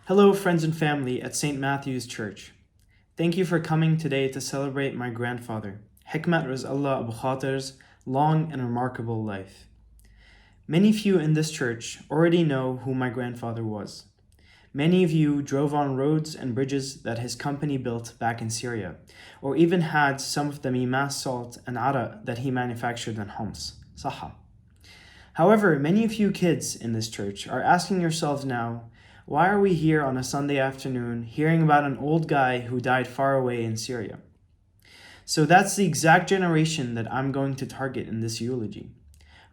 Hello, friends and family at St. Matthew's Church. Thank you for coming today to celebrate my grandfather, Hekmat Riskallah Aboukhater's long and remarkable life. Many of you in this church already know who my grandfather was. Many of you drove on roads and bridges that his company built back in Syria, or even had some of the mimas salt and ara that he manufactured in Homs, Saha. However, many of you kids in this church are asking yourselves now, why are we here on a Sunday afternoon hearing about an old guy who died far away in Syria? So that's the exact generation that I'm going to target in this eulogy.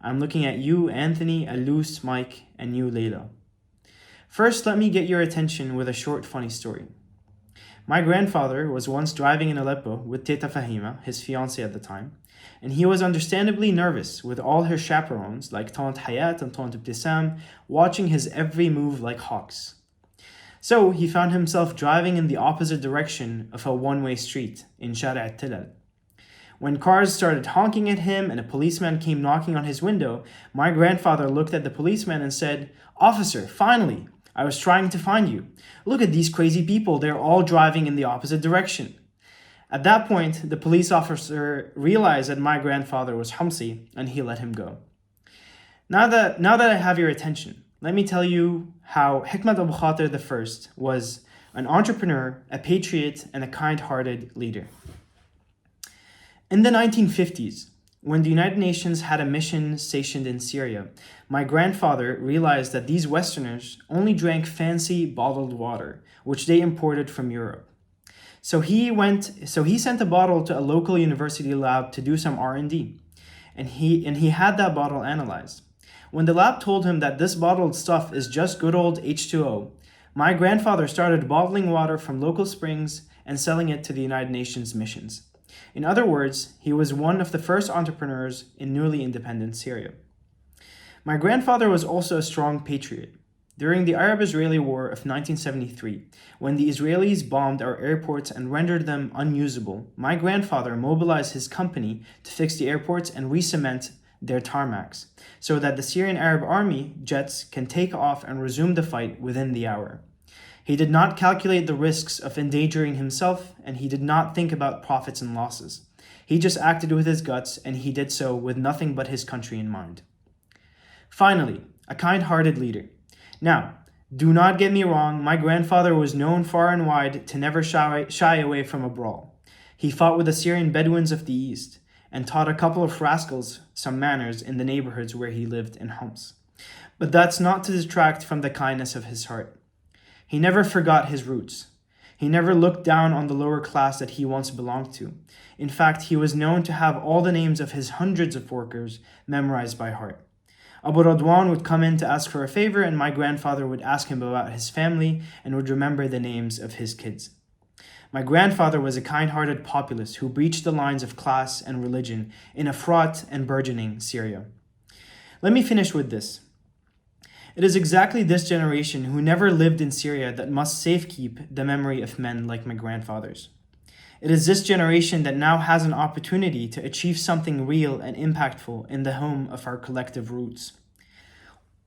I'm looking at you, Anthony, Alous, Mike, and you, Layla. First, let me get your attention with a short funny story. My grandfather was once driving in Aleppo with Teta Fahima, his fiancée at the time, and he was understandably nervous with all her chaperones like Tante Hayat and Tante Ibtissam watching his every move like hawks. So he found himself driving in the opposite direction of a one-way street in Shara' Tilal. When cars started honking at him and a policeman came knocking on his window, my grandfather looked at the policeman and said, "Officer, finally! I was trying to find you. Look at these crazy people, they're all driving in the opposite direction." At that point, the police officer realized that my grandfather was Humsi and he let him go. Now that I have your attention, let me tell you how Hekmat Aboukhater I was an entrepreneur, a patriot, and a kind-hearted leader. In the 1950s, when the United Nations had a mission stationed in Syria, my grandfather realized that these Westerners only drank fancy bottled water, which they imported from Europe. So he sent a bottle to a local university lab to do some R&D, and he had that bottle analyzed. When the lab told him that this bottled stuff is just good old H2O, my grandfather started bottling water from local springs and selling it to the United Nations missions. In other words, he was one of the first entrepreneurs in newly independent Syria. My grandfather was also a strong patriot. During the Arab-Israeli War of 1973, when the Israelis bombed our airports and rendered them unusable, my grandfather mobilized his company to fix the airports and re-cement their tarmacs, so that the Syrian Arab Army jets can take off and resume the fight within the hour. He did not calculate the risks of endangering himself, and he did not think about profits and losses. He just acted with his guts, and he did so with nothing but his country in mind. Finally, a kind-hearted leader. Now, do not get me wrong, my grandfather was known far and wide to never shy away from a brawl. He fought with the Syrian Bedouins of the East, and taught a couple of rascals some manners in the neighborhoods where he lived in Homs. But that's not to detract from the kindness of his heart. He never forgot his roots. He never looked down on the lower class that he once belonged to. In fact, he was known to have all the names of his hundreds of workers memorized by heart. Abu Radwan would come in to ask for a favor, and my grandfather would ask him about his family and would remember the names of his kids. My grandfather was a kind-hearted populist who breached the lines of class and religion in a fraught and burgeoning Syria. Let me finish with this. It is exactly this generation who never lived in Syria that must safekeep the memory of men like my grandfathers. It is this generation that now has an opportunity to achieve something real and impactful in the home of our collective roots.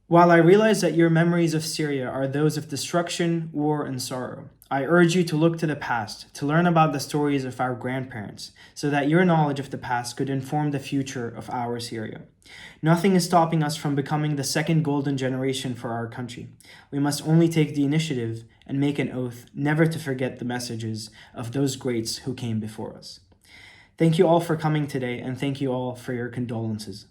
While I realize that your memories of Syria are those of destruction, war, and sorrow, I urge you to look to the past, to learn about the stories of our grandparents, so that your knowledge of the past could inform the future of our Syria. Nothing is stopping us from becoming the second golden generation for our country. We must only take the initiative and make an oath never to forget the messages of those greats who came before us. Thank you all for coming today, and thank you all for your condolences.